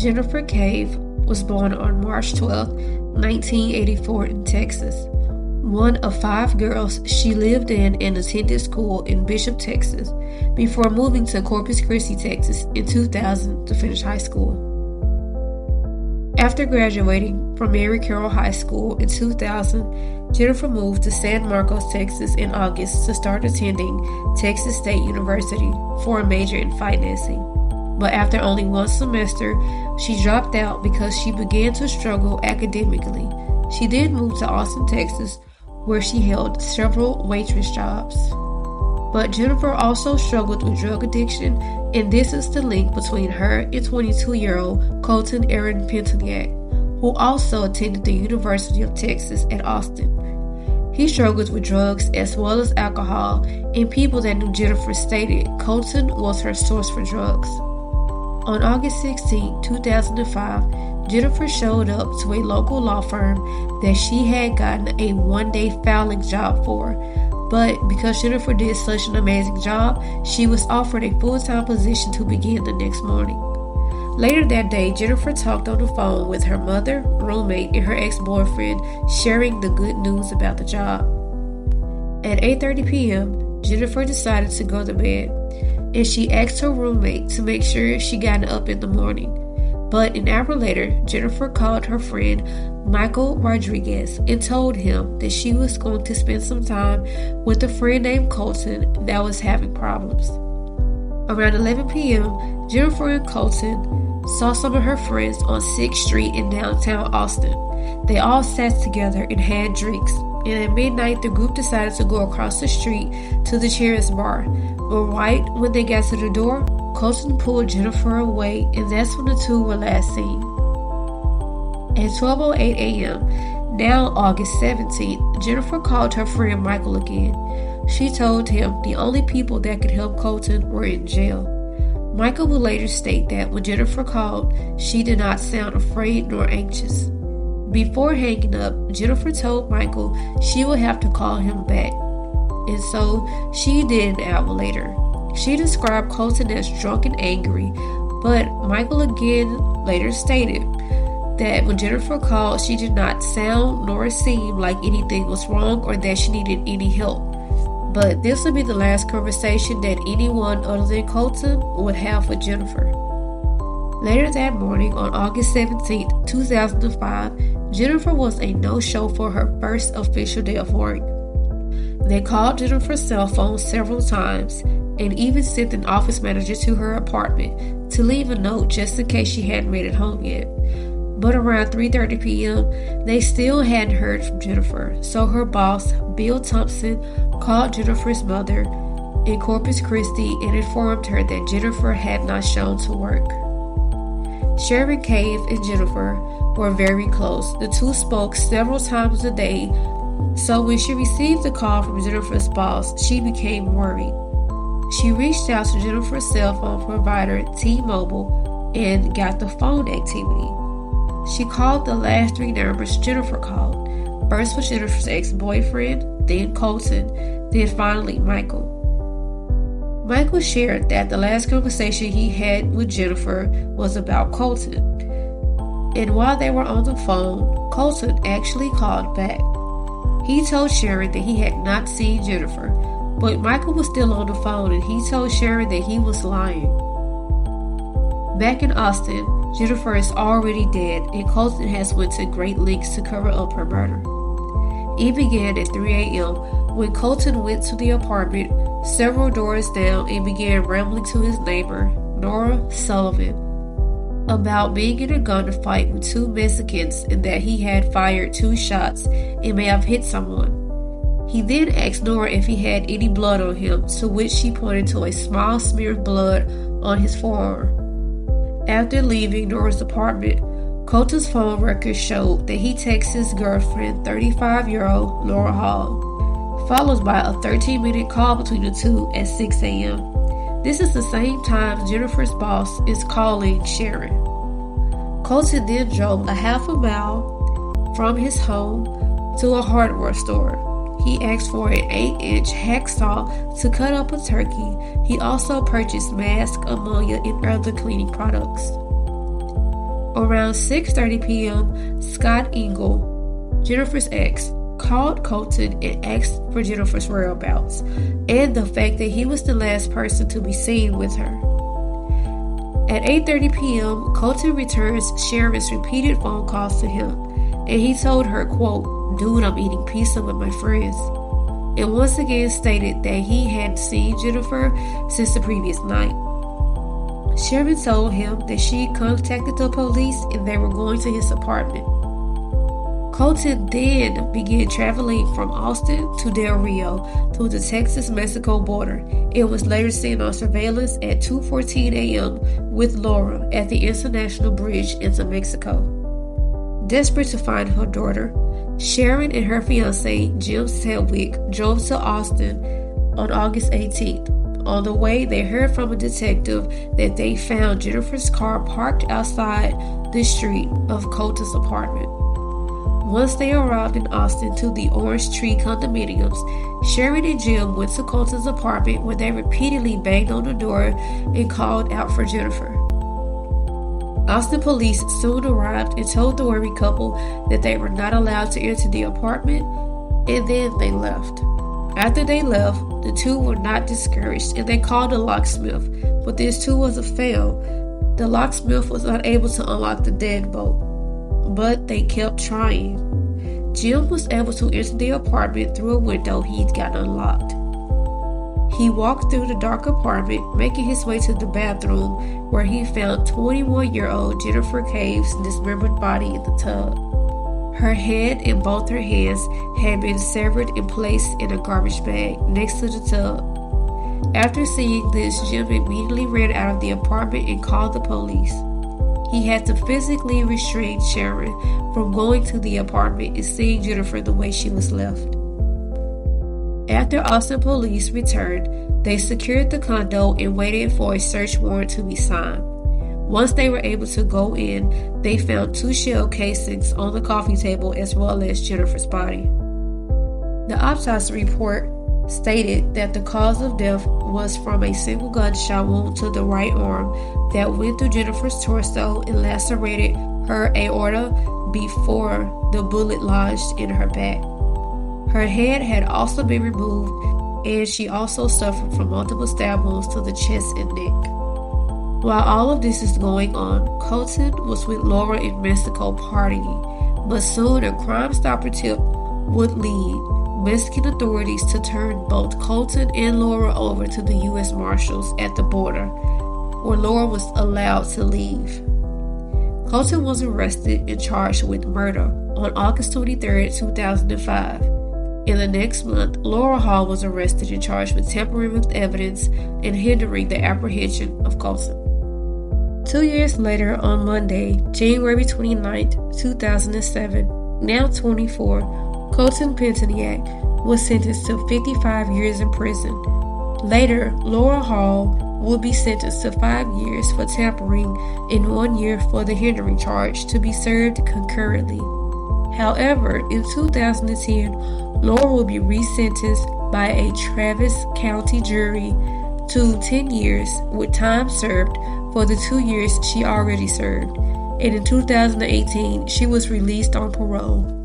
Jennifer Cave was born on March 12, 1984 in Texas. One of 5 girls, she lived in and attended school in Bishop, Texas, before moving to Corpus Christi, Texas in 2000 to finish high school. After graduating from Mary Carroll High School in 2000, Jennifer moved to San Marcos, Texas in August to start attending Texas State University for a major in financing. But after only 1 semester, she dropped out because she began to struggle academically. She then moved to Austin, Texas, where she held several waitress jobs. But Jennifer also struggled with drug addiction, and this is the link between her and 22-year-old Colton Aaron Pentoniak, who also attended the University of Texas at Austin. He struggled with drugs as well as alcohol, and people that knew Jennifer stated Colton was her source for drugs. On August 16, 2005, Jennifer showed up to a local law firm that she had gotten a 1-day filing job for, but because Jennifer did such an amazing job, she was offered a full-time position to begin the next morning. Later that day, Jennifer talked on the phone with her mother, roommate, and her ex-boyfriend, sharing the good news about the job. At 8:30 p.m., Jennifer decided to go to bed, and she asked her roommate to make sure she got up in the morning. But an hour later, Jennifer called her friend Michael Rodriguez and told him that she was going to spend some time with a friend named Colton that was having problems. Around 11 p.m., Jennifer and Colton saw some of her friends on 6th Street in downtown Austin. They all sat together and had drinks, and at midnight the group decided to go across the street to the Cheers bar. But right when they got to the door, Colton pulled Jennifer away, and that's when the two were last seen. At 12:08 a.m., now August 17th, Jennifer called her friend Michael again. She told him the only people that could help Colton were in jail. Michael would later state that when Jennifer called, she did not sound afraid nor anxious. Before hanging up, Jennifer told Michael she would have to call him back, and so she did an hour later. She described Colton as drunk and angry, but Michael again later stated that when Jennifer called, she did not sound nor seem like anything was wrong or that she needed any help. But this would be the last conversation that anyone other than Colton would have with Jennifer. Later that morning, on August 17, 2005, Jennifer was a no-show for her first official day of work. They called Jennifer's cell phone several times and even sent an office manager to her apartment to leave a note just in case she hadn't made it home yet. But around 3:30 p.m., they still hadn't heard from Jennifer, so her boss, Bill Thompson, called Jennifer's mother in Corpus Christi and informed her that Jennifer had not shown to work. Sharon Cave and Jennifer were very close. The two spoke several times a day, so when she received a call from Jennifer's boss, she became worried. She reached out to Jennifer's cell phone provider, T-Mobile, and got the phone activity. She called the last 3 numbers Jennifer called. First was Jennifer's ex-boyfriend, then Colton, then finally Michael. Michael shared that the last conversation he had with Jennifer was about Colton. And while they were on the phone, Colton actually called back. He told Sharon that he had not seen Jennifer, but Michael was still on the phone and he told Sharon that he was lying. Back in Austin, Jennifer is already dead and Colton has went to great lengths to cover up her murder. It began at 3 a.m. when Colton went to the apartment several doors down and began rambling to his neighbor, Nora Sullivan, about being in a gunfight with 2 Mexicans and that he had fired 2 shots and may have hit someone. He then asked Nora if he had any blood on him, to which she pointed to a small smear of blood on his forearm. After leaving Nora's apartment, Colton's phone records showed that he texted his girlfriend, 35-year-old Laura Hall, followed by a 13-minute call between the two at 6 a.m. This is the same time Jennifer's boss is calling Sharon. Colton then drove a half a mile from his home to a hardware store. He asked for an 8-inch hacksaw to cut up a turkey. He also purchased masks, ammonia, and other cleaning products. Around 6:30 p.m., Scott Engel, Jennifer's ex, called Colton and asked for Jennifer's whereabouts and the fact that he was the last person to be seen with her. At 8:30 p.m., Colton returns Sharon's repeated phone calls to him, and he told her, quote, "Dude, I'm eating pizza with my friends," and once again stated that he hadn't seen Jennifer since the previous night. Sharon told him that she contacted the police and they were going to his apartment. Colton then began traveling from Austin to Del Rio through the Texas-Mexico border and was later seen on surveillance at 2:14 a.m. with Laura at the International Bridge into Mexico. Desperate to find her daughter, Sharon and her fiancé, Jim Sedgwick, drove to Austin on August 18th. On the way, they heard from a detective that they found Jennifer's car parked outside the street of Colton's apartment. Once they arrived in Austin to the Orange Tree condominiums, Sharon and Jim went to Colton's apartment where they repeatedly banged on the door and called out for Jennifer. Austin police soon arrived and told the worried couple that they were not allowed to enter the apartment, and then they left. After they left, the two were not discouraged and they called a locksmith, but this too was a fail. The locksmith was unable to unlock the deadbolt, but they kept trying. Jim was able to enter the apartment through a window he'd gotten unlocked. He walked through the dark apartment, making his way to the bathroom, where he found 21-year-old Jennifer Cave's dismembered body in the tub. Her head and both her hands had been severed and placed in a garbage bag next to the tub. After seeing this, Jim immediately ran out of the apartment and called the police. He had to physically restrain Sharon from going to the apartment and seeing Jennifer the way she was left. After Austin police returned, they secured the condo and waited for a search warrant to be signed. Once they were able to go in, they found 2 shell casings on the coffee table as well as Jennifer's body. The autopsy report stated that the cause of death was from a single gunshot wound to the right arm that went through Jennifer's torso and lacerated her aorta before the bullet lodged in her back. Her head had also been removed, and she also suffered from multiple stab wounds to the chest and neck. While all of this is going on, Colton was with Laura in Mexico partying, but soon a Crime Stopper tip would lead Mexican authorities to turn both Colton and Laura over to the U.S. Marshals at the border, where Laura was allowed to leave. Colton was arrested and charged with murder on August 23, 2005. In the next month, Laura Hall was arrested and charged with tampering with evidence and hindering the apprehension of Colton. 2 years later, on Monday, January 29, 2007, now 24, Colton Pentoniak was sentenced to 55 years in prison. Later, Laura Hall would be sentenced to 5 years for tampering and 1 year for the hindering charge to be served concurrently. However, in 2010, Laura will be resentenced by a Travis County jury to 10 years with time served for the 2 years she already served, and in 2018 she was released on parole.